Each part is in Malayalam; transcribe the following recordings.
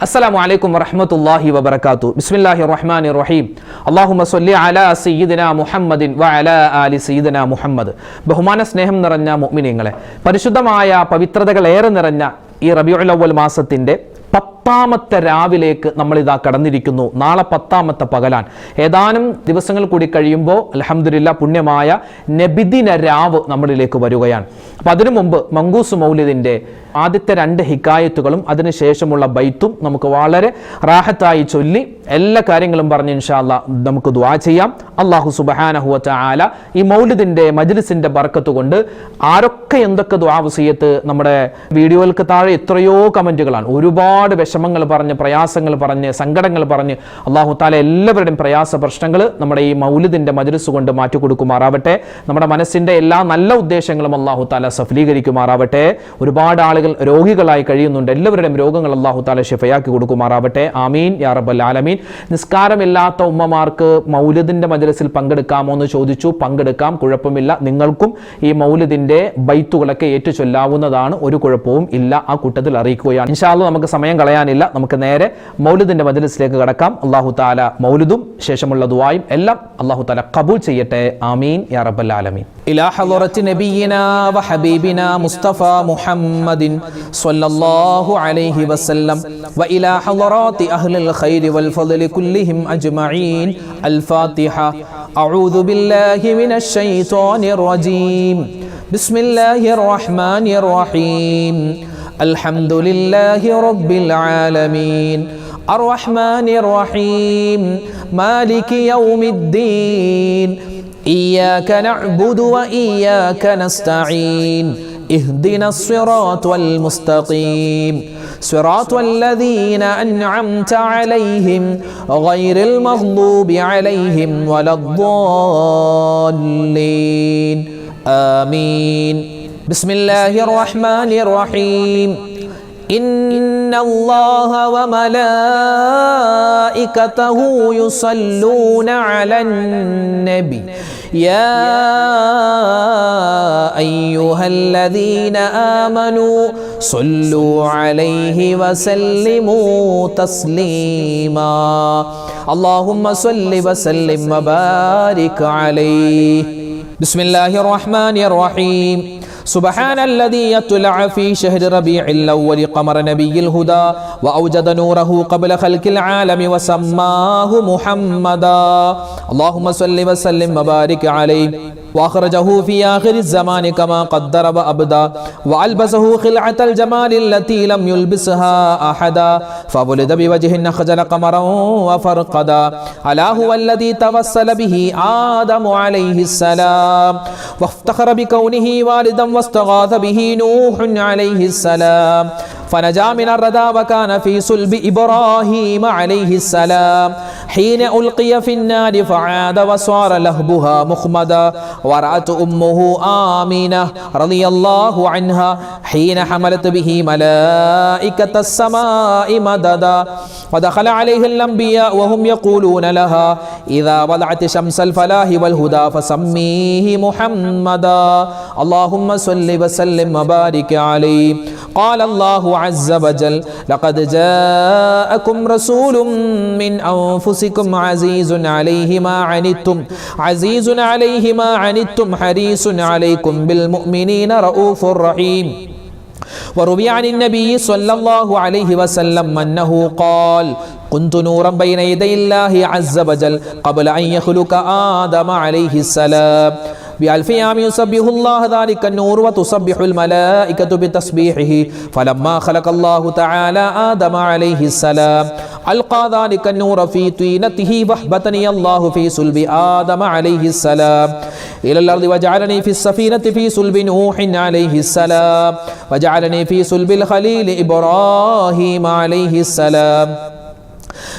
അസ്സലാമു അലൈക്കും വറഹ്മത്തുള്ളാഹി വബറകാതുഹു. ബിസ്മില്ലാഹിർ റഹ്മാനിർ റഹീം. അല്ലാഹുമ്മ സ്വല്ലി അലാ സയ്യിദിനാ മുഹമ്മദിൻ വഅലാ ആലി സയ്യിദിനാ മുഹമ്മദ്. ബഹുമാന സ്നേഹം നിറഞ്ഞ മുഅ്മിനീങ്ങളെ, പരിശുദ്ധമായ പവിത്രതകളേറെ നിറഞ്ഞ ഈ റബീഉൽ അവ്വൽ മാസത്തിന്റെ 10ാമത്തെ രാവിലേക്ക് നമ്മളിതാ കടന്നിരിക്കുന്നു. നാളെ 10ാമത്തെ പകലാൻ. ഏതാനും ദിവസങ്ങൾ കൂടി കഴിയുമ്പോൾ അൽഹംദുലില്ലാഹ് പുണ്യമായ നബിദിന രാവ് നമ്മളിലേക്ക് വരികയാണ്. അപ്പം അതിനു മുമ്പ് മങ്കൂസ് മൗലിദിൻ്റെ ആദ്യത്തെ 2 ഹിക്കായത്തുകളും അതിനുശേഷമുള്ള ബൈത്തും നമുക്ക് വളരെ റാഹത്തായി ചൊല്ലി എല്ലാ കാര്യങ്ങളും പറഞ്ഞ് ഇൻഷാ അല്ലാഹ് നമുക്ക് ദുആ ചെയ്യാം. അല്ലാഹു സുബ്ഹാനഹു വ തആല ഈ മൗലിദിൻ്റെ മജ്ലിസിൻ്റെ ബർക്കത്ത് കൊണ്ട് ആരൊക്കെ എന്തൊക്കെ ദുആ വസിയത്ത്, നമ്മുടെ വീഡിയോകൾക്ക് താഴെ എത്രയോ കമൻറ്റുകളാണ്. ഒരുപാട് വിഷമങ്ങൾ പറഞ്ഞ്, പ്രയാസങ്ങൾ പറഞ്ഞ്, സങ്കടങ്ങൾ പറഞ്ഞ് അല്ലാഹു തആല എല്ലാവരുടെയും പ്രയാസ പ്രശ്നങ്ങൾ നമ്മുടെ ഈ മൗലിദിൻ്റെ മജ്ലിസ് കൊണ്ട് മാറ്റി കൊടുക്കുമാറാവട്ടെ. നമ്മുടെ മനസ്സിൻ്റെ എല്ലാ നല്ല ഉദ്ദേശങ്ങളും അല്ലാഹു തആല സഫലീകരിക്കുമാറാവട്ടെ. ഒരുപാട് ആളുകൾ രോഗികളായി കഴിയുന്നുണ്ട്. എല്ലാവരുടെയും രോഗങ്ങൾ അല്ലാഹു തആല ശിഫയാക്കി കൊടുക്കുമാറാവട്ടെ. ആമീൻ യാ റബ്ബൽ ആലമീൻ. നിസ്കാരമില്ലാത്ത ഉമ്മമാർക്ക് മൗലിദിന്റെ മജ്ലിസിൽ പങ്കെടുക്കാമോ എന്ന് ചോദിച്ചു. പങ്കെടുക്കാം, കുഴപ്പമില്ല. നിങ്ങൾക്കും ഈ മൗലിദിന്റെ ബൈത്തുകളൊക്കെ ഏറ്റു ചൊല്ലാവുന്നതാണ്, ഒരു കുഴപ്പവും ഇല്ല. ആ കൂട്ടത്തിൽ അറിയിക്കുകയാണ്. ഇൻഷാ അല്ലാഹ് നമുക്ക് സമയം കളയാനില്ല. നമുക്ക് നേരെ മൗലിദിന്റെ മജ്ലിസിലേക്ക് കടക്കാം. അല്ലാഹു തആല മൗലിദും ശേഷമുള്ള ദുആയും എല്ലാം അല്ലാഹു തആല ഖബൂൽ ചെയ്യട്ടെ. ആമീൻ യാ റബ്ബൽ ആലമീൻ. ഇലാ ഹളറത്തി നബിയിനാ വ ഹബീബിനാ മുസ്തഫ മുഹമ്മദിൻ സ്വല്ലല്ലാഹു അലൈഹി വസല്ലം വ ഇലാ ഹളറാത്തി അഹ്ലിൽ ഖൈരി വൽ ഫദ്ലി കുല്ലിഹിം അജ്മഈൻ. അൽ ഫാത്തിഹ. അഊദു ബില്ലാഹി മിനശ് ശൈത്വാനിർ റജീം. ബിസ്മില്ലാഹിർ റഹ്മാനിർ റഹീം. അൽഹംദുലില്ലാഹി റബ്ബിൽ ആലമീൻ. അർറഹ്മാനിർ റഹീം. മാലികി യൗമിദ്ദീൻ. إياك نعبد وإياك نستعين. اهدنا الصراط المستقيم صراط الذين أنعمت عليهم غير المغضوب عليهم ولا الضالين. آمين. بسم الله الرحمن الرحيم. إن الله وملائكته يصلون على النبي يا أيها الذين آمنوا صلوا عليه وسلموا تسليما. اللهم صل وسلم وبارك عليه. بسم الله الرحمن الرحيم. سبحان الذي يطلع في شهر ربيع الأول قمر نبي الهدى وأوجد نوره قبل خلق العالم وسماه محمدا. اللهم صل وسلم وبارك عليه. وأخرجه في آخر الزمان كما قدر وأبدى وألبسه خلعة الجمال التي لم يلبسها أحدا فولد بوجه أخجل قمرا وفرقدا. ألا هو الذي توسل به آدم عليه السلام وافتخر بكونه والدا واستغاث به نوح عليه السلام فنجا من الردى وكان في صلب إبراهيم عليه السلام حين ألقي في النار فعاد وصار لهبها مخمدا. ورأت أمه آمنة رضي الله عنها حين حملت به ملائكة السماء مددا. ودخل عليه الأنبياء وهم يقولون لها إذا وضعت شمس الفلاح والهدى فسميه محمدا. اللهم صل وسلم وبارك عليه. قال الله عز وجل لقد جاءكم رسول من أنفسكم عزيز عليه ما عنتم حريص عليكم بالمؤمنين رؤوف رحيم. وروي عن النبي صلى الله عليه وسلم أنه قال كنت نورا بين يدي الله عز وجل قبل أن يخلق آدم عليه السلام بألف عام يسبح الله ذلك النور وتسبح الملائكة بتسبيحه. فلما خلق الله تعالى آدم عليه السلام ألقى ذلك النور في طينته وأحبطني الله في صلب آدم عليه السلام إلى الأرض وجعلني في السفينة في صلب نوح عليه السلام وجعلني في صلب الخليل إبراهيم عليه السلام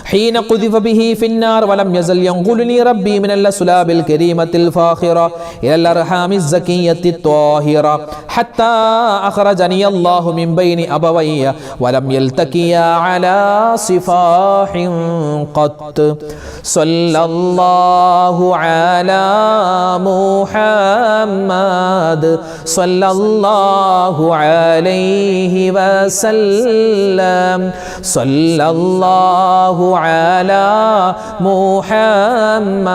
حين قذف به في النار ولم يزل ينقلني ربي من الأسلاب الكريمة الفاخرة إلى الأرحام الزكية الطاهرة حتى أخرجني الله من بين أبوي ولم يلتقيا على صفاح قط. صلى الله على محمد صلى الله عليه وسلم. صلى الله على محمد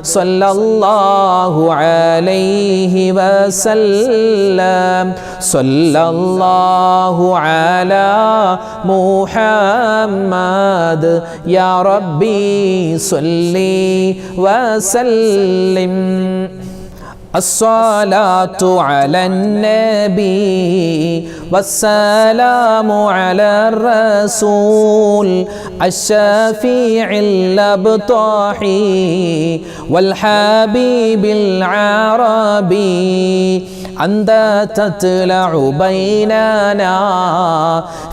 صلى الله عليه وسلم. صلى الله على محمد يا ربي صل وسلم. الصلاة على النبي والسلام على الرسول الشفيع الأبطحي والحبيب العربي. أنت تطلع بيننا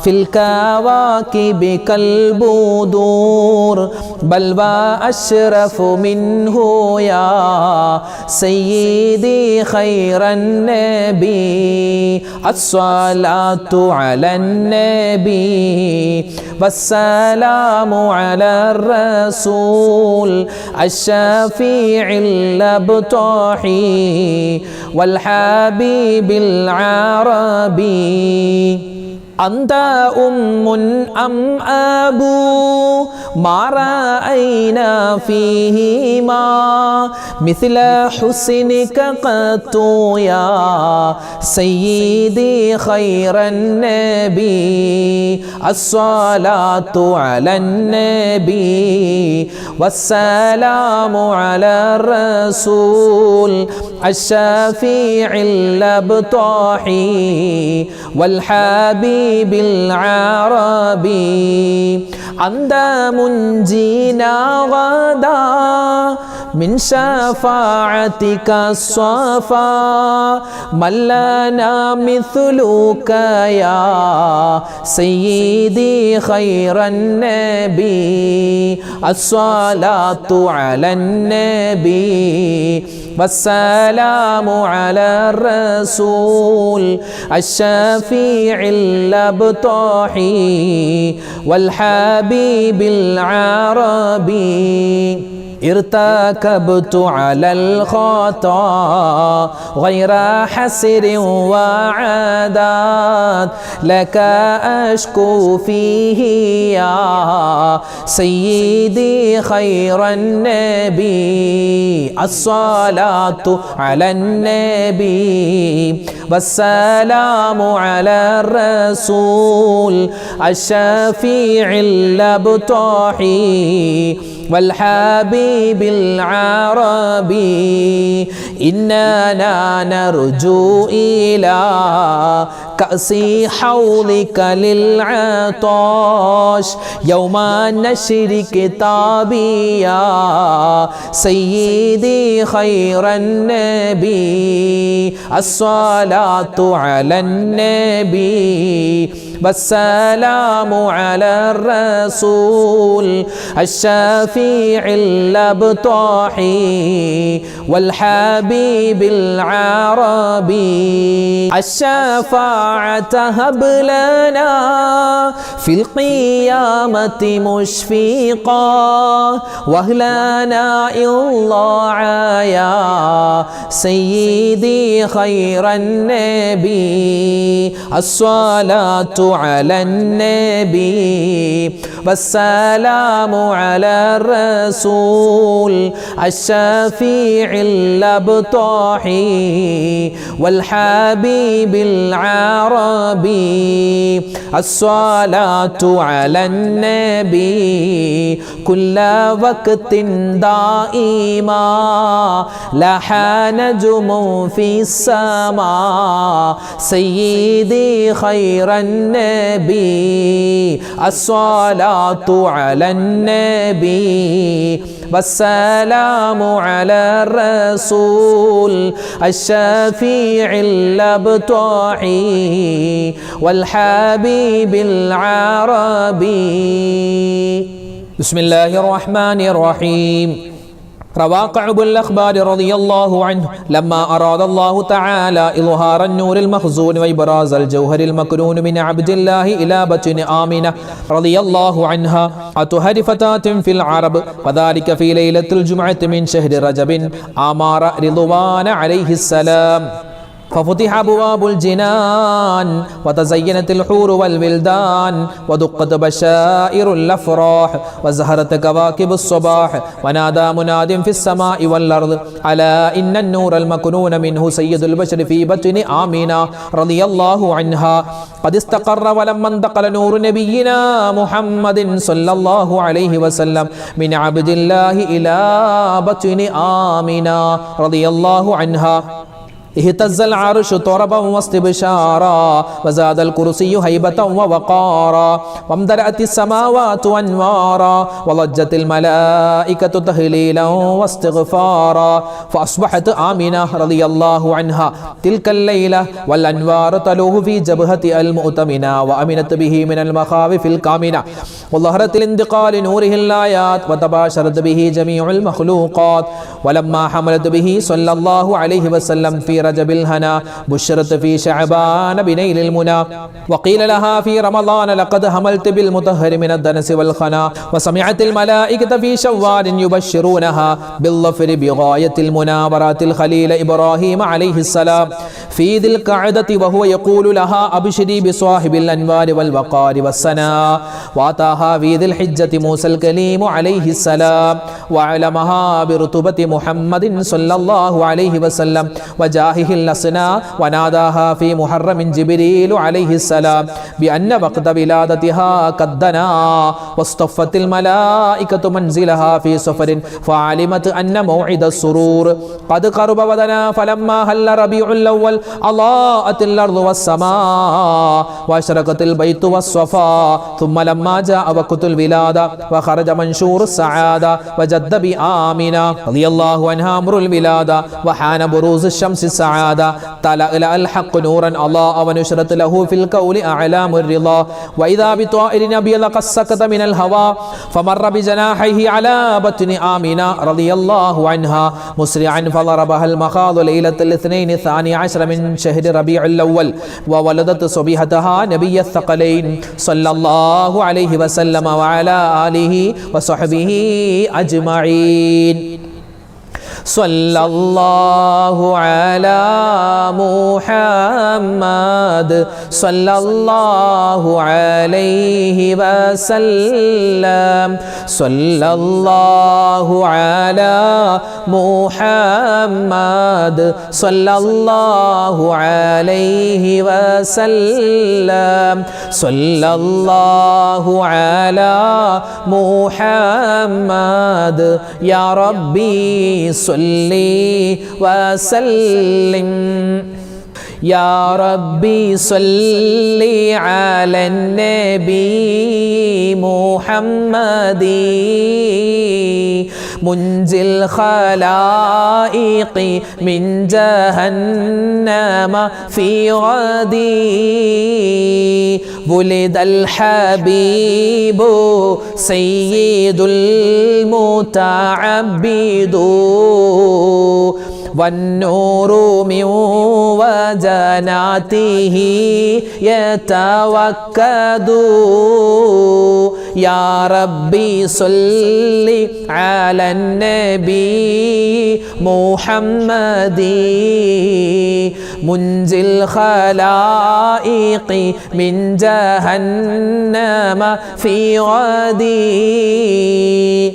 في الكواكب كالبدور بل وأشرف منه يا سيدي خير النبي. الصلاة على النبي والسلام على الرسول الشفيع الأبطحي والحبيب العربي. أنت أم أم أبو ما رأينا فيهما مثل حسنك قط يا سيدي خير النبي. الصلاة على النبي والسلام على الرسول الشفيع الأبطحي والحبيب العربي. أنت منجينا غدا من شفاعتك الصفا من لنا مثلك يا سيدي خير النبي. الصلاة على النبي والسلام على الرسول الشفيع الأبطحي والحبيب العربي. ارتكبت على الخطا غير حسر وعادات لك أشكو فيه يا سيدي خير النبي. الصلاة على النبي والسلام على الرسول الشفيع الأبطحي والحبيب العربي. إننا نرجو إلى كأس حوضك للعطاش يوم نشر كتابي يا سيدي خير النبي. الصلاة على النبي والسلام على الرسول الشفيع الأبطحي والحبيب العربي. الشفاعة هب لنا في القيامة مشفقا وهلنا الله يا سيدي خير النبي. الصلاة على النبي والسلام على الرسول الشفيع الأبطحي والحبيب العربي. الصلاة على النبي كل وقت دائما لاح نجم في السماء سيدي خير النبي. الصلاة على النبي والسلام على الرسول الشفيع الأبطحي والحبيب العربي. ബിസ്മില്ലാഹിർ റഹ്മാനിർ റഹീം. روى كعب الأخبار رضي الله عنه لما أراد الله تعالى إظهار النور المخزون وإبراز الجوهر المكنون من عبد الله إلى بطن آمنة رضي الله عنها أطهر فتاة في العرب وذلك في ليلة الجمعة من شهر رجب آمار رضوان عليه السلام ففتح أبواب الجنان وتزينت الحور والولدان ودقت بشائر الأفراح وزهرت كواكب الصباح ونادى مناد في السماء والأرض ألا إن النور المكنون منه سيد البشر في بطن آمنة رضي الله عنها قد استقر ولما انتقل نور نبينا محمد صلى الله عليه وسلم من عبد الله إلى بطن آمنة رضي الله عنها اهتز العرش طربا واستبشارا وزاد الكرسي هيبة ووقارا وامتلأت السماوات أنوارا وضجت الملائكة تهليلا واستغفارا فأصبحت آمنة رضي الله عنها تلك الليلة والأنوار تلوه في جبهة المؤتمنة وأمنت به من المخاوف الكامنة وظهرت الانتقال نوره الآيات وتباشرت به جميع المخلوقات ولما حملت به صلى الله عليه وسلم في رجب الهنا بشرت في شعبان بنيل المنى وقيل لها في رمضان لقد حملت بالمطهر من الدنس والخنا وسمعت الملائكة في شوال يبشرونها بالظفر بغاية المناورات الخليل إبراهيم عليه السلام في ذي القعدة وهو يقول لها أبشري بصاحب الأنوار والوقار والسناء وأتاها في ذي الحجة موسى الكليم عليه السلام وعلمها برتبة محمد صلى الله عليه وسلم وجاهه الأسنى وناداها في محرم جبريل عليه السلام بأن وقت ولادتها قد دنا واصطفت الملائكة منزلها في سفر فعلمت أن موعد السرور قد قرب ودنا فلما هل ربيع الأول أضاءت الأرض والسماء وأشرقت البيت والصفا ثم لما جاء وقت الولادة وخرج منشور السعادة وجد بآمنة رضي الله عنها أمر الولادة وحان بروز الشمس السعادة تلألأ الحق نورا أضاء ونشرت له في الكون أعلام الرضا وإذا بطائر أبيض قد سكت من الهوى فمر بجناحيه على بطن آمنة رضي الله عنها مسرعا فضربها المخاض ليلة الاثنين 12 من شهر ربيع الأول وولدت صبيحتها نبي الثقلين صلى الله عليه وسلم وعلى آله وصحبه أجمعين. صلى الله على محمد صلى الله عليه وسلم صلى الله على محمد صلى الله عليه وسلم صلى الله على محمد يا ربي صلي وسلم يا ربي صلي على النبي محمد منجي الخلائق من جهنم في غدي ولد الحبيب سيد المتعبد والنور من وجناته يتوكد يا ربي صل على النبي محمد منجي الخلائق من جهنم في غدي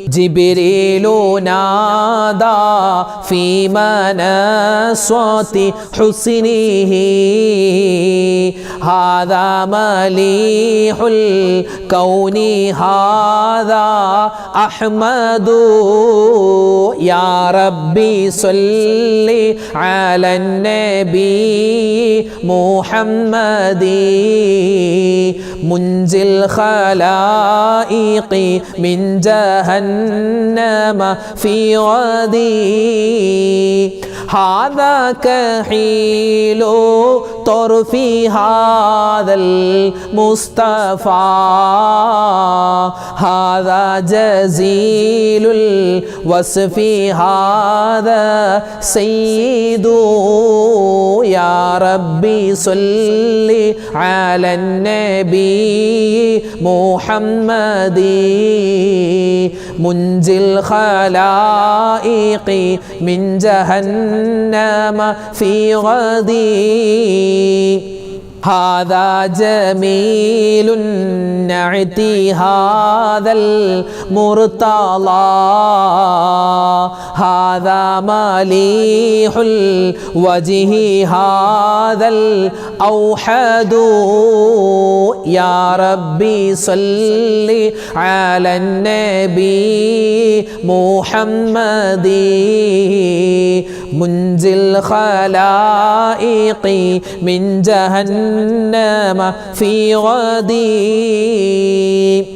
جبريل نادى في مناصات حسنه هذا مليح الكون هذا أحمد يا ربي صل على النبي محمد منجي الخلائق من جهنم في غدي هذا كحيل طرف هذا المصطفى هذا جزيل الوصف هذا سيد يا ربي صل على النبي محمد منجي الخلائق من جهنم في غدي هذا جميل نعتي هذا المرتضى هذا مليح الوجه هذا الأوحد يا ربي صل على النبي محمد منجي الخلائق من جهنم في غدي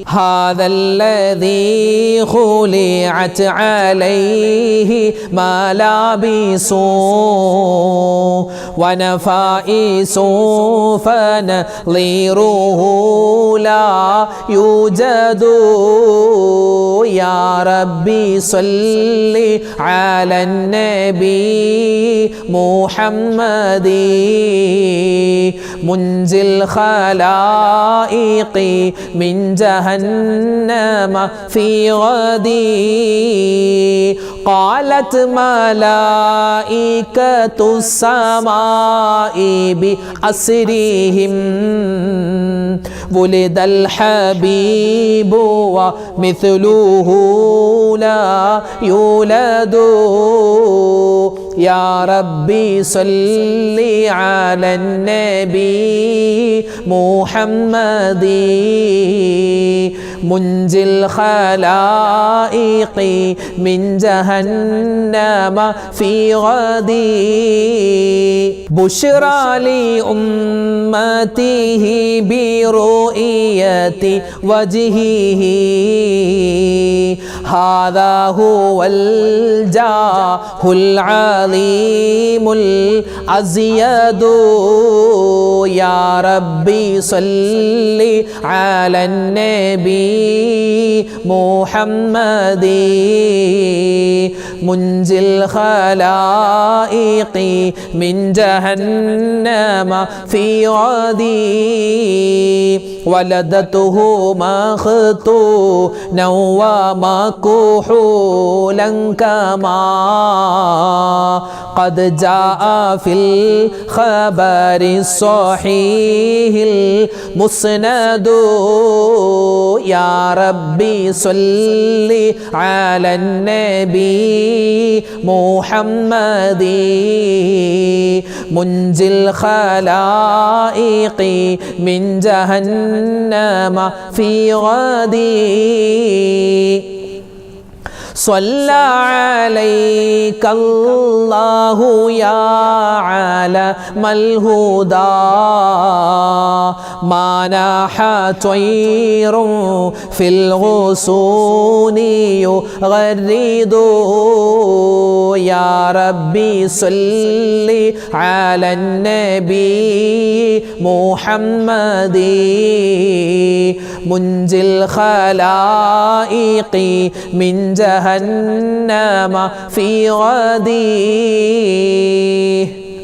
هذا الذي خلعت عليه ملابس ونفائس فنظيره لا يوجد يا ربي صل على النبي محمد منجي الخلائق من جهنم في غدي قالت ملائكة السماء بأسرهم ولد الحبيب ومثله لا يولد يا ربي صل على النبي محمد منجي الخلائق من جهنم في غدي بشرى لأمته برؤية وجهه هذا هو الجاه العظيم الأزيد يا ربي صل على النبي محمد منجي الخلائق من جهنم في غدي ولدته مختونا ومكحولا كما قد جاء في الخبر الصحيح المسند يا ربي صل على النبي محمد منجي الخلائق من جهنم في غدي صلى عليك الله يا عالم الهدى ما ناح طير في الغصون يغرد يا ربي صل على النبي محمد منجي الخلائق من جهنم في غدي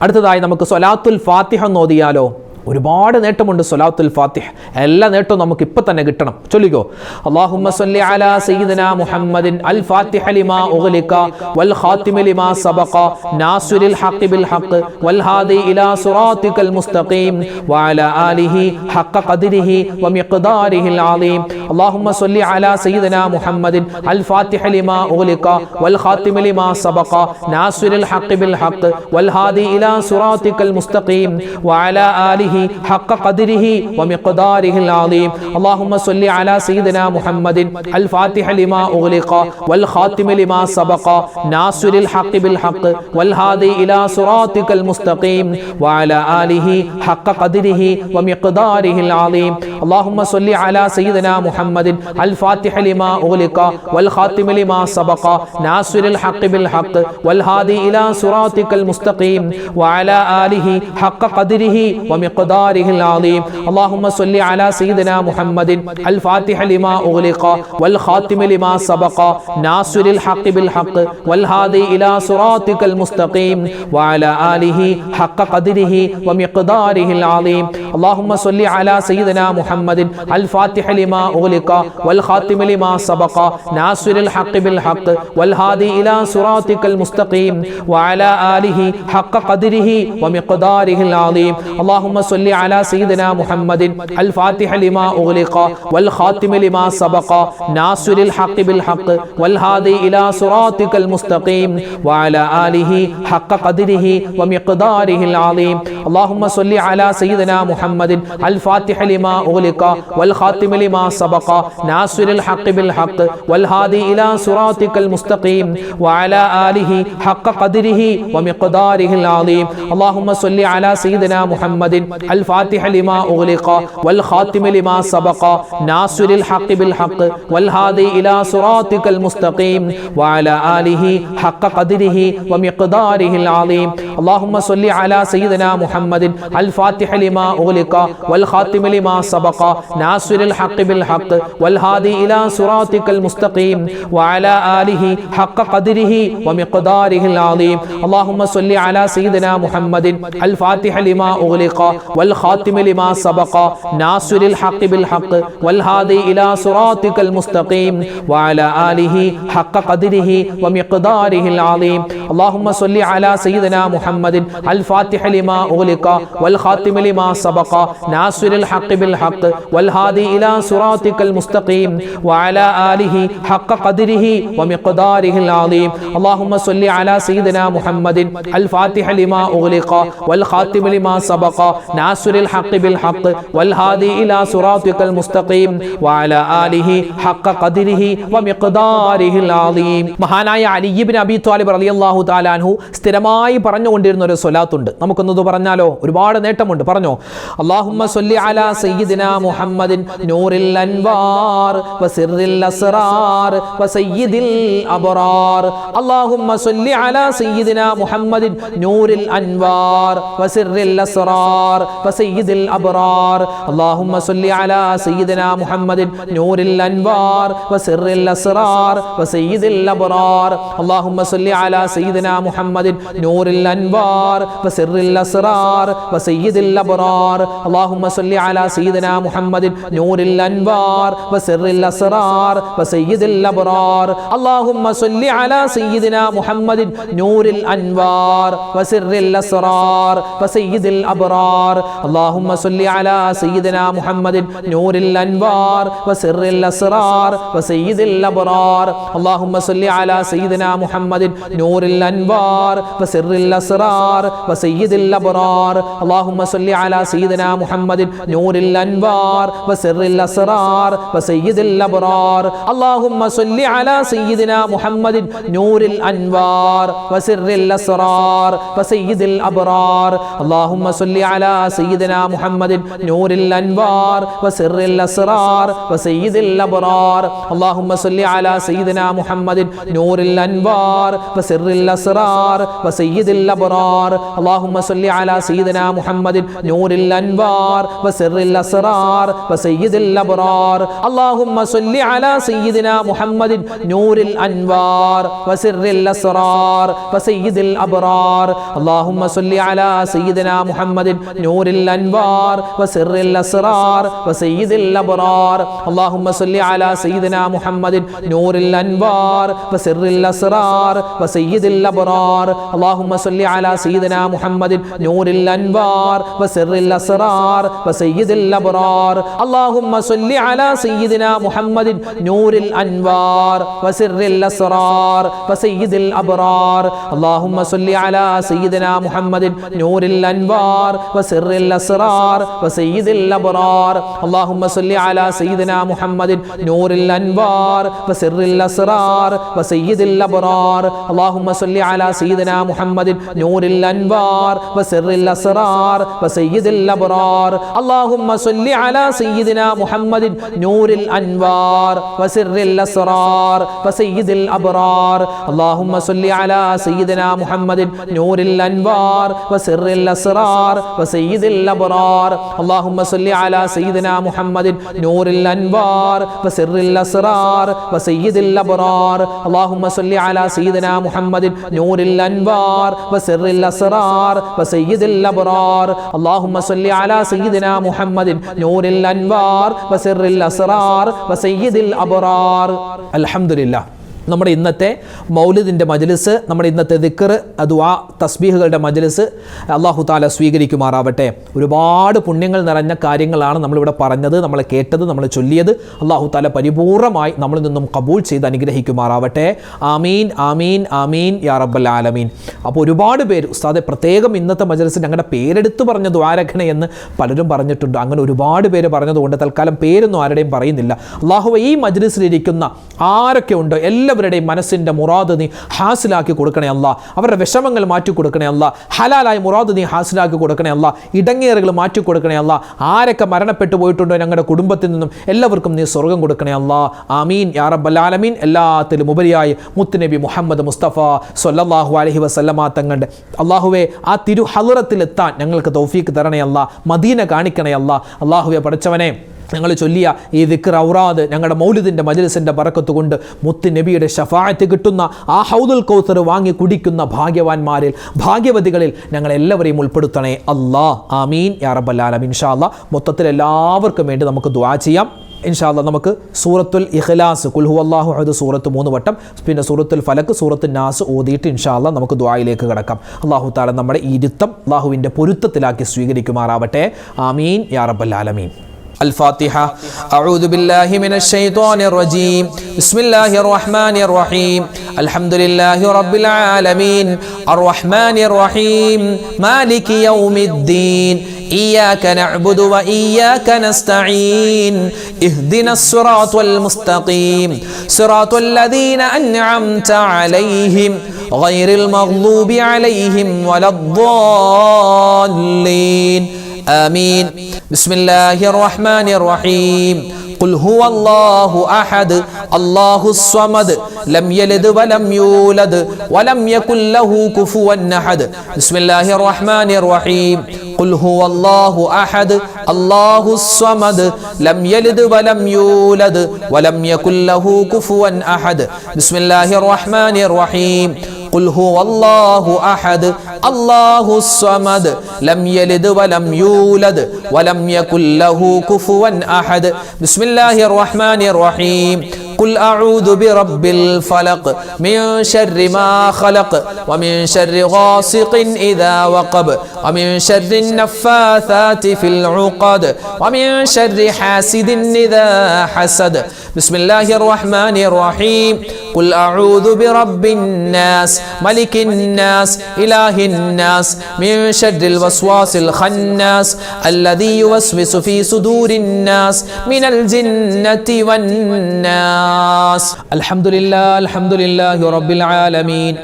അടുത്തതായി നമുക്ക് സ്വലാത്തുൽ ഫാത്തിഹ ഓതിയാലോ ഒരുപാട് നേട്ടമുണ്ട് സ്വലാത്തുൽ ഫാത്തിഹ എല്ലാ നേട്ടവും നമുക്ക് ഇപ്പോ തന്നെ കിട്ടണം ചൊല്ലിക്കോ അല്ലാഹുമ്മ സ്വല്ലി അലാ സയ്യിദിനാ മുഹമ്മദിൻ അൽ ഫാത്തിഹ ലിമാ ഉഗ്ലിക വൽ ഖാതിമ ലിമാ സബഖ നാസിറിൽ ഹഖ് ബിൽ ഹഖ് വൽ ഹാദി ഇലാ സിറാത്തിക്കൽ മുസ്തഖീം വഅലാ ആലിഹി ഹഖ ഖദ്രിഹി വമിഖ്ദാരിഹിൽ അളീം അല്ലാഹുമ്മ സ്വല്ലി അലാ സയ്യിദിനാ മുഹമ്മദിൻ അൽ ഫാത്തിഹ ലിമാ ഉഗ്ലിക വൽ ഖാതിമ ലിമാ സബഖ നാസിറിൽ ഹഖ് ബിൽ ഹഖ് വൽ ഹാദി ഇലാ സിറാത്തിക്കൽ മുസ്തഖീം വഅലാ ആലിഹി حق قدره ومقداره العظيم اللهم صل على سيدنا محمد الفاتح لما أغلق والخاتم لما سبق ناصر الحق بالحق والهادي إلى صراطك المستقيم وعلى آله حق قدره ومقداره العظيم اللهم صل على سيدنا محمد الفاتح لما أغلق والخاتم لما سبق ناصر الحق بالحق والهادي إلى صراطك المستقيم وعلى آله حق قدره ومقداره ومقداره العظيم اللهم صل على سيدنا محمد الفاتح لما أغلق والخاتم لما سبق ناصر الحق بالحق والهادي إلى صراطك المستقيم وعلى آله حق قدره ومقداره العظيم اللهم صل على سيدنا محمد الفاتح لما أغلق والخاتم لما سبق ناصر الحق بالحق والهادي إلى صراطك المستقيم وعلى آله حق قدره ومقداره العظيم اللهم صل على سيدنا محمد الفاتح لما أغلق والخاتم لما سبق ناصر الحق بالحق والهادي إلى صراطك المستقيم وعلى آله حق قدره ومقداره العظيم اللهم صل على سيدنا محمد الفاتح لما أغلق والخاتم لما سبق ناصر الحق بالحق والهادي إلى صراطك المستقيم وعلى آله حق قدره ومقداره العظيم اللهم صل على سيدنا محمد الفاتح لما أغلق والخاتم لما سبق ناصر الحق بالحق والهادي إلى صراطك المستقيم وعلى آله حق قدره ومقداره العظيم اللهم صل على سيدنا محمد الفاتح لما أغلق والخاتم لما سبق ناصر الحق بالحق والهادي إلى صراطك المستقيم وعلى آله حق قدره ومقداره العظيم اللهم صل على سيدنا محمد الفاتح لما أغلق والخاتم لما سبق ناصر الحق بالحق والهادي إلى صراطك المستقيم وعلى آله حق قدره ومقداره العظيم اللهم صل على سيدنا محمد الفاتح لما أغلق والخاتم لما سبق ناصر الحق بالحق والهادي إلى صراطك المستقيم وعلى آله حق قدره ومقداره العظيم اللهم صل على سيدنا محمد الفاتح لما أغلق والخاتم لما سبق ناصر الحق بالحق والهادي إلى صراطك المستقيم وعلى آله حق قدره ومقداره العظيم മഹാനായ അലി ഇബ്നു അബീ ത്വാലിബ് റളിയല്ലാഹു തആല അൻഹു സ്ഥിരമായി പറഞ്ഞുകൊണ്ടിരുന്ന ഒരു സ്വലാത്തുണ്ട്. നമുക്കൊന്നത് പറഞ്ഞാലോ? ഒരുപാട് നേട്ടമുണ്ട്. പറഞ്ഞോ, അല്ലാഹുമ്മ സ്വല്ലി അലാ സയ്യിദിനാ മുഹമ്മദിൻ നൂറിൽ അൻവാർ വസിറിൽ അസ്റാർ വസയ്യിദിൽ അബ്റാർ. അല്ലാഹുമ്മ സ്വല്ലി അലാ സയ്യിദിനാ മുഹമ്മദിൻ നൂറിൽ അൻവാർ വസിറിൽ അസ്റാർ വസയ്യിദിൽ അബ്റാർ. അല്ലാഹുമ്മ സ്വല്ലി അലാ സയ്യിദിനാ മുഹമ്മദിൻ നൂറിൽ അൻവാർ വസിറിൽ അസ്റാർ വസയ്യിദിൽ അബ്റാർ. അല്ലാഹുമ്മ സ്വല്ലി അലാ സയ്യിദിനാ മുഹമ്മദിൻ നൂറിൽ അൻവാർ വസിറിൽ അസ്റാർ വസയ്യിദിൽ അബ്റാർ. അല്ലാഹുമ്മ സ്വല്ലി അലാ സയ്യിദിനാ മുഹമ്മദിൻ നൂറിൽ അൻവാർ വസിറിൽ അസ്റാർ വസയ്യിദിൽ അബ്റാർ. അല്ലാഹുമ്മ സ്വല്ലി അലാ സയ്യിദിനാ മുഹമ്മദിൻ നൂറിൽ അൻവാർ വസിറിൽ അസ്റാർ വസയ്യിദിൽ അബ്റാർ. അല്ലാഹുമ്മ സ്വല്ലി അലാ സയ്യിദിനാ മുഹമ്മദിൻ നൂറിൽ അൻവാർ വസിറിൽ അസ്റാർ വസയ്യിദിൽ അബ്റാർ. അല്ലാഹുമ്മ സ്വല്ലി അലാ സയ്യിദിനാ മുഹമ്മദിൻ നൂറിൽ അൻവാർ വസിറിൽ അസ്റാർ വസയ്യിദിൽ അബ്റാർ. അല്ലാഹുമ്മ സ്വല്ലി അലാ സയ്യിദിനാ മുഹമ്മദിൻ നൂറിൽ അൻവാർ വസിറിൽ അസ്റാർ വസയ്യിദിൽ അബ്റാർ. അല്ലാഹുമ്മ സ്വല്ലി അലാ സയ്യിദിനാ മുഹമ്മദിൻ നൂറിൽ അൻവാർ വസിറിൽ അസ്റാർ വസയ്യിദിൽ അബ്റാർ. അല്ലാഹുമ്മ സ്വല്ലി അലാ സയ്യിദിനാ മുഹമ്മദിൻ നൂറിൽ അൻവാർ വസിറിൽ അസ്റാർ വസയ്യിദിൽ അബ്റാർ. അല്ലാഹുമ്മ സ്വല്ലി അലാ സയ്യിദിനാ മുഹമ്മദിൻ നൂറിൽ അൻവാർ വസിറിൽ അസ്റാർ വസയ്യിദിൽ അബ്റാർ. അല്ലാഹുമ്മ സ്വല്ലി അലാ സയ്യിദിനാ മുഹമ്മദിൻ നൂറിൽ അൻവാർ വസിറിൽ അസ്റാർ വസയ്യിദിൽ അബ്റാർ. അല്ലാഹുമ്മ സ്വല്ലി അലാ സയ്യിദിനാ മുഹമ്മദിൻ നൂറിൽ അൻവാർ വസിറിൽ അസ്റാർ വസയ്യിദിൽ അബ്റാർ. അല്ലാഹുമ്മ സ്വല്ലി അലാ സയ്യിദിനാ മുഹമ്മദിൻ നൂറിൽ അൻവാർ വസിറിൽ അസ്റാർ വസയ്യിദിൽ അബ്റാർ. അല്ലാഹുമ്മ സ്വല്ലി അലാ സയ്യിദിനാ മുഹമ്മദിൻ നൂറിൽ അൻവാർ വസിറിൽ അസ്റാർ വസയ്യിദിൽ അബ്റാർ. അല്ലാഹുമ്മ സ്വല്ലി അലാ സയ്യിദിനാ മുഹമ്മദിൻ നൂറിൽ അൻവാർ വസിറിൽ അസ്റാർ വസയ്യിദിൽ അബ്റാർ. അല്ലാഹുമ്മ സ്വല്ലി അലാ സയ്യിദിനാ മുഹമ്മദിൻ നൂറിൽ അൻവാർ വസിറിൽ അസ്റാർ വസയ്യിദിൽ അബ്റാർ. അല്ലാഹുമ്മ സ്വല്ലി അലാ സയ്യിദിനാ മുഹമ്മദിൻ നൂറിൽ അൻവാർ വസിറിൽ അസ്റാർ വസയ്യിദിൽ അബ്റാർ. അല്ലാഹുമ്മ സ്വല്ലി അലാ സയ്യിദിനാ മുഹമ്മദിൻ നൂറിൽ അൻവാർ വസിറിൽ അസ്റാർ വസയ്യിദിൽ അബ്റാർ. അല്ലാഹുമ്മ സ്വല്ലി അലാ സയ്യിദിനാ മുഹമ്മദിൻ നൂറിൽ അൻവാർ വസിറിൽ അസ്റാർ വസയ്യിദിൽ അബ്റാർ. അല്ലാഹുമ്മ സ്വല്ലി അലാ സയ്യിദിനാ മുഹമ്മദിൻ നൂറിൽ അൻവാർ വസിറിൽ അസ്റാർ വസയ്യിദിൽ അബ്റാർ. അല്ലാഹുമ്മ സ്വല്ലി അലാ സയ്യിദിനാ മുഹമ്മദിൻ നൂറിൽ അൻവാർ വസിറിൽ അസ്റാർ വസയ്യിദിൽ സയ്യിദിൽ അബ്റാർ. അല്ലാഹുമ്മ സ്വല്ലി അലാ സയ്യിദിനാ മുഹമ്മദിൻ നൂറിൽ അൻവാർ വസിറിൽ അസ്റാർ വസയ്യിദിൽ അബ്റാർ. അല്ലാഹുമ്മ സ്വല്ലി അലാ സയ്യിദിനാ മുഹമ്മദിൻ നൂറിൽ അൻവാർ വസിറിൽ അസ്റാർ വസയ്യിദിൽ അബ്റാർ. അല്ലാഹുമ്മ സ്വല്ലി അലാ സയ്യിദിനാ മുഹമ്മദിൻ നൂറിൽ അൻവാർ വസിറിൽ അസ്റാർ വസയ്യിദിൽ അബ്റാർ. അൽഹംദുലില്ലാഹ്. നമ്മുടെ ഇന്നത്തെ മൗലിദിൻ്റെ മജ്ലിസ്, നമ്മുടെ ഇന്നത്തെ ദിക്ർ, ദുആ, തസ്ബീഹുകളുടെ മജ്ലിസ് അല്ലാഹു തആല സ്വീകരിക്കുമാറാവട്ടെ. ഒരുപാട് പുണ്യങ്ങൾ നിറഞ്ഞ കാര്യങ്ങളാണ് നമ്മളിവിടെ പറഞ്ഞത്, നമ്മൾ കേട്ടത്, നമ്മൾ ചൊല്ലിയത്. അല്ലാഹു തആല പരിപൂർണമായി നമ്മളിൽ നിന്നും കബൂൽ ചെയ്ത് അനുഗ്രഹിക്കുമാറാവട്ടെ. ആമീൻ ആമീൻ ആമീൻ യാ റബ്ബൽ ആലമീൻ. അപ്പോൾ ഒരുപാട് പേര് ഉസ്താദെ പ്രത്യേകം ഇന്നത്തെ മജ്ലിസിൽ ഞങ്ങളുടെ പേരെടുത്ത് പറഞ്ഞ ദ്വാരഖണ എന്ന് പലരും പറഞ്ഞിട്ടുണ്ട്. അങ്ങനെ ഒരുപാട് പേര് പറഞ്ഞതുകൊണ്ട് തൽക്കാലം പേരൊന്നും ആരുടെയും പറയുന്നില്ല. അല്ലാഹു ഈ മജ്ലിസിലിരിക്കുന്ന ആരൊക്കെ ഉണ്ടോ എല്ലാവരുടെയും മനസ്സിൻ്റെ മുറാദ് നീ ഹാസിലാക്കി കൊടുക്കണേ അല്ലാ. അവരുടെ വിഷമങ്ങൾ മാറ്റി കൊടുക്കണേ അല്ലാ. ഹലാലായ മുറാദ് നീ ഹാസിലാക്കി കൊടുക്കണേ അല്ലാ. ഇടങ്ങേറുകൾ മാറ്റി കൊടുക്കണേ അല്ലാ. ആരൊക്കെ മരണപ്പെട്ടു പോയിട്ടുണ്ടോ ഞങ്ങളുടെ കുടുംബത്തിൽ നിന്നും എല്ലാവർക്കും നീ സ്വർഗം കൊടുക്കണേ അല്ലാ. ആമീൻ യാ റബ്ബൽ ആലമീൻ. എല്ലാത്തിലും ഉപരിയായി മുത്തുനബി മുഹമ്മദ് മുസ്തഫ സ്വല്ലല്ലാഹു അലൈഹി വസല്ലമ തങ്ങളുടെ അല്ലാഹുവേ ആ തിരു ഹളറത്തിലെത്താൻ ഞങ്ങൾക്ക് തൗഫീക്ക് തരണേ അല്ലാ. മദീന കാണിക്കണേ അല്ലാ. അല്ലാഹുവേ പടച്ചവനെ, ഞങ്ങൾ ചൊല്ലിയ ഈ ദിക്ർ ഔറാദ് ഞങ്ങളുടെ മൗലിദിൻ്റെ മജ്ലിസിൻ്റെ ബറക്കത്ത് കൊണ്ട് മുത്ത് നബിയുടെ ഷഫാഅത്ത് കിട്ടുന്ന ആ ഹൗദുൽ കൗസർ വാങ്ങി കുടിക്കുന്ന ഭാഗ്യവാന്മാരിൽ, ഭാഗ്യവതികളിൽ ഞങ്ങളെല്ലാവരെയും ഉൾപ്പെടുത്തണേ അല്ലാ. ആമീൻ യാ റബ്ബൽ ആലമീൻ. ഇൻഷാ അല്ലാഹ് മൊത്തത്തിൽ എല്ലാവർക്കും വേണ്ടി നമുക്ക് ദുആ ചെയ്യാം. ഇൻഷാ അല്ലാഹ് നമുക്ക് സൂറത്തുൽ ഇഖ്ലാസ്, ഖുൽ ഹുവല്ലാഹു അഹദ് സൂറത്ത് 3 വട്ടം, പിന്നെ സൂറത്തുൽ ഫലക്ക്, സൂറത്തുൽ നാസ് ഓതിയിട്ട് ഇൻഷാ അല്ലാഹ് നമുക്ക് ദുആയിലേക്ക് കടക്കാം. അല്ലാഹു തആല നമ്മുടെ ഈ ഇരുത്തം അല്ലാഹുവിൻ്റെ പൊരുത്തത്തിലാക്കി സ്വീകരിക്കുമാറാവട്ടെ. ആമീൻ യാ റബ്ബൽ ആലമീൻ. الفاتحة. أعوذ بالله من الشيطان الرجيم. بسم الله الرحمن الرحيم. الحمد لله رب العالمين الرحمن الرحيم مالك يوم الدين إياك نعبد وإياك نستعين اهدنا الصراط المستقيم صراط الذين أنعمت عليهم غير المغضوب عليهم ولا الضالين آمين. بسم الله الرحمن الرحيم. قل هو الله أحد الله الصمد لم يلد ولم يولد ولم يكن له كفوا أحد. بسم الله الرحمن الرحيم. قل هو الله أحد الله الصمد لم يلد ولم يولد ولم يكن له كفوا أحد. بسم الله الرحمن الرحيم. قل هو الله أحد الله الصمد لم يلد ولم يولد ولم يكن له كفوا أحد. بسم الله الرحمن الرحيم. قل أعوذ برب الفلق من شر ما خلق ومن شر غاسق إذا وقب ومن شر النفاثات في العقد ومن شر حاسد إذا حسد. بسم الله الرحمن الرحيم. قل أعوذ برب الناس ملك الناس إله الناس من شر الوسواس الخناس الذي يوسوس في صدور الناس من الجنة والناس. الحمد لله رب العالمين.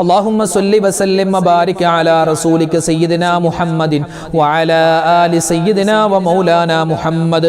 اللهم صل وسلم وبارك على رسولك سيدنا محمد وعلى آل سيدنا ومولانا محمد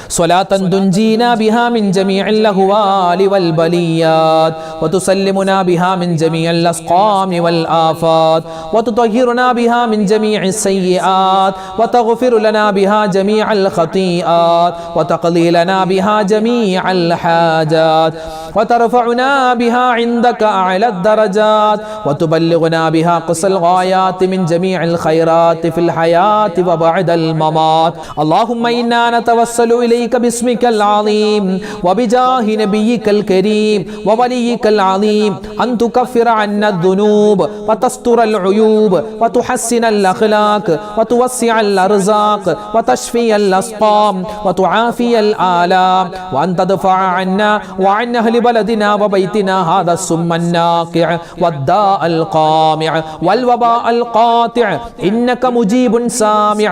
صلاة تنجينا بها من جميع الأهوال والبليات وتسلمنا بها من جميع الأسقام والآفات وتطهرنا بها من جميع السيئات وتغفر لنا بها جميع الخطيئات وتقضي لنا بها جميع الحاجات وترفعنا بها عندك أعلى الدرجات وتبلغنا بها قصى الغايات من جميع الخيرات في الحياة وبعد الممات. اللهم إنا نتوسل إليك باسمك العظيم وبجاه نبيك الكريم ووليك العظيم أن تكفر عنا الذنوب وتستر العيوب وتحسن الأخلاق وتوسع الأرزاق وتشفي الأسقام وتعافي الآلام وأن تدفع عنا وعن أهل بلدنا وبيتنا هذا السم الناقع والداء القامع والوباء القاطع إنك مجيب سامع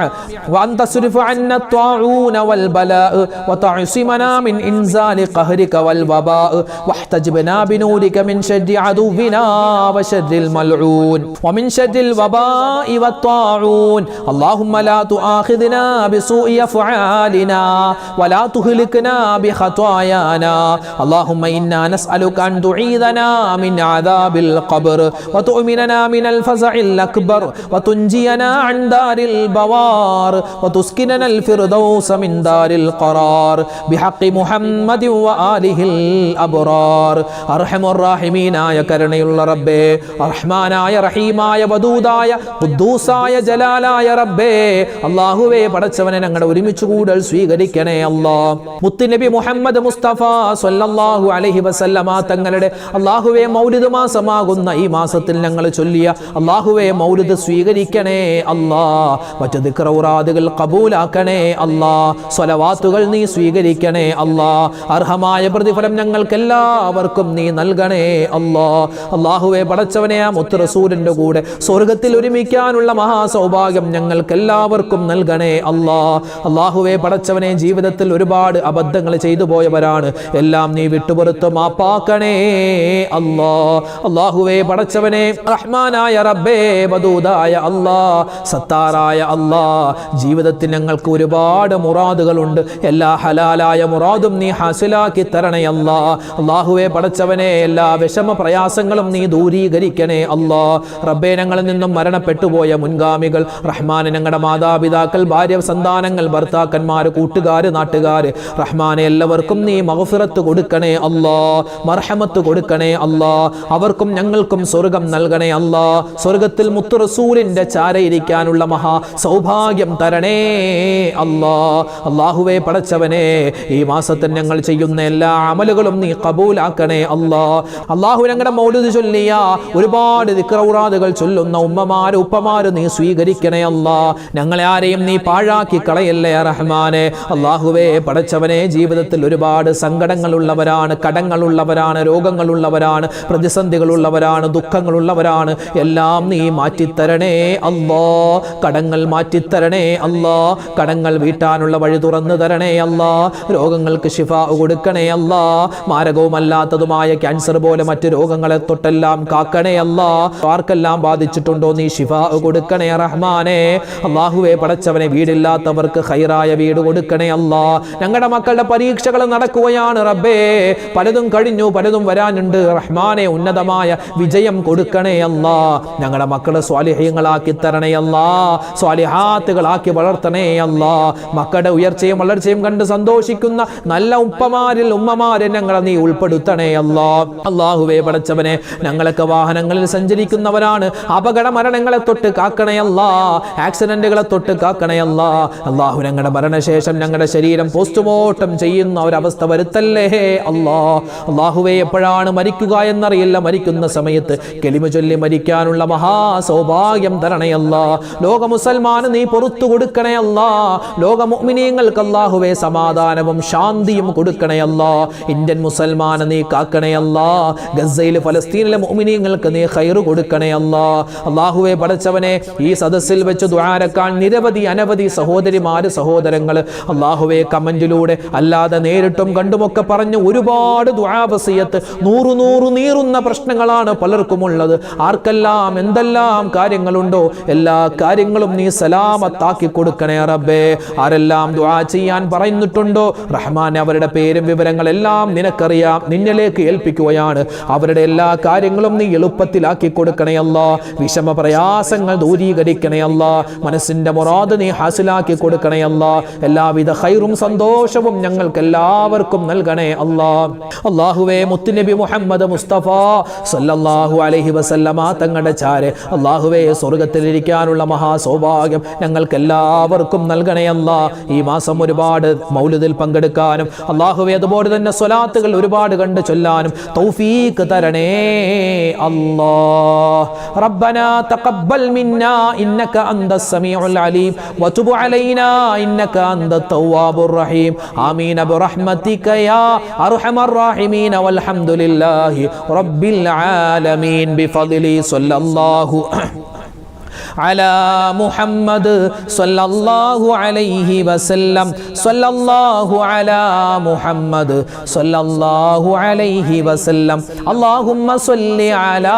وأن تصرف عنا الطاعون والبلاء البلاء وتعصمنا من إنزال قهرك والوباء واحتجبنا بنورك من شر عدونا وشر الملعون ومن شر الوباء والطاعون اللهم لا تؤاخذنا بسوء أفعالنا ولا تهلكنا بخطايانا اللهم إنا نسألك أن تعيذنا من عذاب القبر وتؤمننا من الفزع الأكبر وتنجينا عن دار البوار وتسكننا الفردوس من دار القرار بحق محمد وآله الأبرار أرحم الراحمين يا كرنيل ربي رحمانا يا رحيما يا ودودا يا قدوسا يا جلالا يا ربي അല്ലാഹുവേ പടച്ചവനെ ഞങ്ങളുടെ ഒരുമിച്ച് കൂടൽ സ്വീകരിക്കണേ അല്ലാഹ് മുത്തുനബി മുഹമ്മദ് മുസ്തഫ സ്വല്ലല്ലാഹു അലൈഹി വസല്ലമ തങ്ങളുടെ അല്ലാഹുവേ മൗലിദ് മാസമാകുന്ന ഈ മാസത്തിൽ ഞങ്ങൾ ചൊല്ലിയ അല്ലാഹുവേ മൗലിദ് സ്വീകരിക്കണേ അല്ലാഹ് മറ്റ് ദിക്റുറാദുകൾ ഖബൂലാക്കണേ അല്ലാഹ് സ്വലവാത്തുകൾ നീ സ്വീകരിക്കണേ അല്ലാഹ് അർഹമായ പ്രതിഫലം ഞങ്ങൾക്ക് എല്ലാവർക്കും നീ നൽകണേ അല്ലാഹ് അല്ലാഹുവേ പടച്ചവനെ ആ മുത്ത് റസൂലിന്റെ കൂടെ സ്വർഗ്ഗത്തിൽ ഒരുമിക്കാനുള്ള മഹാസൗഭാഗ്യം ഞങ്ങൾക്ക് എല്ലാവർക്കും നൽകണേ അല്ലാഹ് അല്ലാഹുവേ പടച്ചവനെ ജീവിതത്തിൽ ഒരുപാട് അബദ്ധങ്ങൾ ചെയ്തു പോയവരാണ് എല്ലാം നീ വിട്ടുപുറത്ത് മാപ്പാക്കണേ അല്ലാഹ് അല്ലാഹുവേ പടച്ചവനെ റഹ്മാനായ റബ്ബേ വദൂദായ അല്ലാഹ് സത്താറായ അല്ലാഹ് ജീവിതത്തിൽ ഞങ്ങൾക്ക് ഒരുപാട് മുറാദുകളുണ്ട് എല്ലാ ഹലാലായ മുറാദും നീ ഹാസിലാക്കി തരണേ അല്ലാഹ് അല്ലാഹുവേ പടച്ചവനെ എല്ലാ വിഷമ പ്രയാസങ്ങളും നീ ദൂരീകരിക്കണേ അല്ലാഹ് റബ്ബേ ഞങ്ങളിൽ നിന്നും മരണപ്പെട്ടു പോയ മുൻഗാമികൾ റഹ്മാനെ ഞങ്ങളുടെ മാതാപിതാക്കൾ ഭാര്യ സന്താനങ്ങൾ ഭർത്താക്കന്മാർ കൂട്ടുകാർ നാട്ടുകാർ റഹ്മാനെ എല്ലാവർക്കും നീ മഗ്ഫിറത്ത് കൊടുക്കണേ അല്ലാഹ് മർഹമത്ത് കൊടുക്കണേ അല്ലാഹ് അവർക്കും ഞങ്ങൾക്കും സ്വർഗ്ഗം നൽകണേ അല്ലാഹ് സ്വർഗ്ഗത്തിൽ മുത്ത് റസൂലിന്റെ ചാരയിരിക്കാനുള്ള മഹാ സൗഭാഗ്യം തരണേ അല്ലാഹ് അല്ലാഹുവേ പടച്ചവനെ ഈ മാസത്തിൽ ഞങ്ങൾ ചെയ്യുന്ന എല്ലാ അമലുകളും നീ ഖബൂലാക്കണേ അല്ലാഹ് അല്ലാഹു ഞങ്ങളുടെ മൗലിദ് ചൊല്ലിയ ഒരുപാട് ദിക്റുറാദുകൾ ചൊല്ലുന്ന ഉമ്മമാര് ഉപ്പമാര് നീ സ്വീകരിക്കണേ അല്ലാഹ് ഞങ്ങളെ ആരെയും നീ പാഴാക്കി കളയല്ലേ റഹ്മാനെ അല്ലാഹുവേ പടച്ചവനെ ജീവിതത്തിൽ ഒരുപാട് സങ്കടങ്ങളുള്ളവരാണ് കടങ്ങളുള്ളവരാണ് രോഗങ്ങളുള്ളവരാണ് പ്രതിസന്ധികളുള്ളവരാണ് ദുഃഖങ്ങളുള്ളവരാണ് എല്ലാം നീ മാറ്റിത്തരണേ അല്ലാഹ് കടങ്ങൾ മാറ്റിത്തരണേ അല്ലാഹ് കടങ്ങൾ വീട്ടാനുള്ള വഴി തുറന്നു തരണേ അല്ലാഹ് രോഗങ്ങൾക്ക് ശിഫ കൊടുക്കണേ അല്ലാഹ് മാരകവുമല്ലാത്തതുമായ ക്യാൻസർ പോലെ മറ്റു രോഗങ്ങളെ തൊട്ടെല്ലാം കാക്കണേ അല്ലാഹ് ആർക്കെല്ലാം ബാധിച്ചിട്ടുണ്ടോ നീ ശിഫ കൊടുക്കണേ റഹ്മാനെ അല്ലാഹുവേ പടച്ചവനെ വീടില്ലാത്തവർക്ക് ഖൈറായ വീട് കൊടുക്കണേ അല്ലാഹ് ഞങ്ങളുടെ മക്കളുടെ പരീക്ഷകൾ നടക്കുകയാണ് റബ്ബേ പലതും കഴിഞ്ഞു പലതും വരാനുണ്ട് റഹ്മാനെ ഉന്നതമായ വിജയം കൊടുക്കണേ അല്ലാഹ് ഞങ്ങളുടെ മക്കളെ സ്വാലിഹീങ്ങളാക്കി തരണേ അല്ലാഹ് സ്വാലിഹാത്തുകളാക്കി വളർത്തണേ അല്ലാഹ് മക്കളുടെ ഉയർച്ചയും വളർച്ചയും കണ്ട് സന്തോഷിക്കുന്ന നല്ല ഉപ്പമാരിൽ ഉമ്മമാരെ ഞങ്ങളെ നീ ഉൾപ്പെടുത്തണേ അല്ലാഹ് അല്ലാഹുവേ പടച്ചവനെ ഞങ്ങളൊക്കെ വാഹനങ്ങളിൽ സഞ്ചരിക്കുന്നവരാണ് അപകട മരണങ്ങളെ തൊട്ട് കാക്കണേ അല്ലാഹ് ആക്സിഡന്റുകളെ തൊട്ട് കാക്കണേ അല്ലാഹ് അല്ലാഹു ഞങ്ങളുടെ മരണശേഷം ഞങ്ങളുടെ ശരീരം പോസ്റ്റ്മോർട്ടം ചെയ്യുന്ന ഒരവസ്ഥ വരുത്തല്ലേ അല്ലാഹ് അല്ലാഹുവേ എപ്പോഴാണ് മരിക്കുക എന്നറിയില്ല മരിക്കുന്ന സമയത്ത് കലിമ ചൊല്ലി മരിക്കാനുള്ള മഹാ സൗഭാഗ്യം തരണേ അല്ലാഹ് ലോക മുസൽമാന് നീ പുറത്തു കൊടുക്കണേ അല്ലാഹ് ലോക മുഅ്മിനീങ്ങൾക്ക് അല്ലാഹുവേ സമാധാനവും ശാന്തിയും കൊടുക്കണേ അല്ലാഹ് ഇന്ത്യൻ മുസൽമാനെ നീ കാക്കണേ അല്ലാഹ് ഗസയിൽ ഫലസ്തീനിലെ മുഅ്മിനീങ്ങൾക്ക് നീ ഖൈർ കൊടുക്കണേ അല്ലാഹ് അല്ലാഹുവേ പടച്ചവനെ ഈ സദസ്സിൽ വെച്ച് ദുആരക്കാൻ നിരവധി അനവധി സഹോദരിമാര് സഹോദരങ്ങൾ അല്ലാഹുവേ കമന്റിലൂടെ അല്ലാതെ നേരിട്ടും കണ്ടുമൊക്കെ പറഞ്ഞു ഒരുപാട് ദുആ വസിയത്ത് നൂറു നീറുന്ന പ്രശ്നങ്ങളാണ് പലർക്കുമുള്ളത് ആർക്കെല്ലാം എന്തെല്ലാം കാര്യങ്ങളുണ്ടോ എല്ലാ കാര്യങ്ങളും നീ സലാമത്താക്കി കൊടുക്കണേ റബ്ബേ ആരെല്ലാം ദുആ ചെയ്യാൻ പറയുന്നിട്ടുണ്ടോ റഹ്മാൻ അവരുടെ പേരും വിവരങ്ങളെല്ലാം നിനക്കറിയാം നിന്നിലേക്ക് ഏൽപ്പിക്കുകയാണ് അവരുടെ എല്ലാ കാര്യങ്ങളും നീ എളുപ്പത്തിലാക്കി കൊടുക്കണേ അല്ലാഹ് വിഷമ പ്രയാസങ്ങൾ ദൂരീകരിക്കണേ അല്ലാഹ് മനസ്സിന്റെ മുറാദ് നീ ഹാസിലാക്കി കൊടുക്കണേ അല്ലാഹ് എല്ലാവിധ ഖൈറും സന്തോഷവും ഞങ്ങൾക്ക് എല്ലാവർക്കും നൽകണേ അല്ലാഹ് അല്ലാഹുവേ മുത്തുനബി മുഹമ്മദ് മുസ്തഫ സല്ലല്ലാഹു അലൈഹി വസല്ലമ തങ്ങളുടെ ചാരെ അല്ലാഹുവേ സ്വർഗ്ഗത്തിലിരിക്കാനുള്ള മഹാ സൗഭാഗ്യം ഞങ്ങൾക്ക് എല്ലാവർക്കും നൽകണേ അല്ലാഹ് ഈ മാസം ഒരുപാട് മൗലിദിൽ പങ്കെടുക്കാനും അല്ലാഹുവേ അതുപോലെ തന്നെ സ്വലാത്തുകൾ ഒരുപാട് കണ്ട് ചൊല്ലാനും തൗഫീഖ് തരണേ അല്ലാഹ് റബ്ബനാ തഖബ്ബൽ മിന്നാ ഇന്നക അന്തസ് സമീഉൽ അലീം വതുബ് അലൈനാ ഇന്നക അന്തത് തവ്വാബുർ റഹീം ആമീൻ ബിറഹ്മതിക യാ അർഹമർ റഹീമീൻ വൽഹംദുലില്ലാഹി റബ്ബിൽ ആലമീൻ ബിഫദ്ലി സല്ലല്ലാഹു അലാ മുഹമ്മദ് സ്വല്ലല്ലാഹു അലൈഹി വസല്ലം സ്വല്ലല്ലാഹു അലാ മുഹമ്മദ് സ്വല്ലല്ലാഹു അലൈഹി വസല്ലം അല്ലാഹുമ്മ സ്വല്ലി അലാ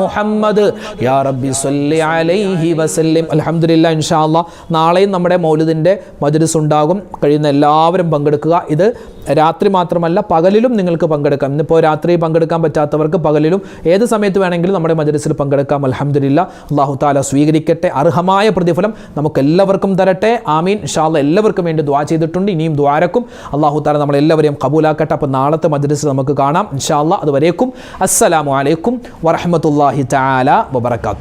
മുഹമ്മദ് യാ റബ്ബി സ്വല്ലി അലൈഹി വസല്ലം. അൽഹംദുലില്ലാഹ്, ഇൻഷാ അല്ലാഹ് നാളെയും നമ്മുടെ മൗലിദിൻ്റെ മജ്‌ലിസ് ഉണ്ടാകും. കഴിയുന്ന എല്ലാവരും പങ്കെടുക്കുക. ഇത് രാത്രി മാത്രമല്ല, പകലിലും നിങ്ങൾക്ക് പങ്കെടുക്കാം. ഇന്നിപ്പോൾ രാത്രി പങ്കെടുക്കാൻ പറ്റാത്തവർക്ക് പകലിലും ഏത് സമയത്ത് വേണമെങ്കിലും നമ്മുടെ മജ്‌ലിസിൽ പങ്കെടുക്കാം. അൽഹംദുലില്ലാഹ്, അല്ലാഹു തആല സ്വീകരിക്കട്ടെ, അർഹമായ പ്രതിഫലം നമുക്കെല്ലാവർക്കും തരട്ടെ. ആമീൻ. ഇൻഷാ അല്ലാഹ് എല്ലാവർക്കും വേണ്ടി ദുആ ചെയ്തിട്ടുണ്ട്. ഇനിയും ദ്വാരക്കും അല്ലാഹു തആല നമ്മളെല്ലാവരെയും ഖബൂലാക്കട്ടെ. അപ്പോൾ നാളത്തെ മജ്‌ലിസിൽ നമുക്ക് കാണാം ഇൻഷാ അല്ലാഹ്. അതുവരേക്കും അസ്സലാമു അലൈക്കും വറഹ്മത്തുള്ളാഹി തആല വബറകാതുഹു.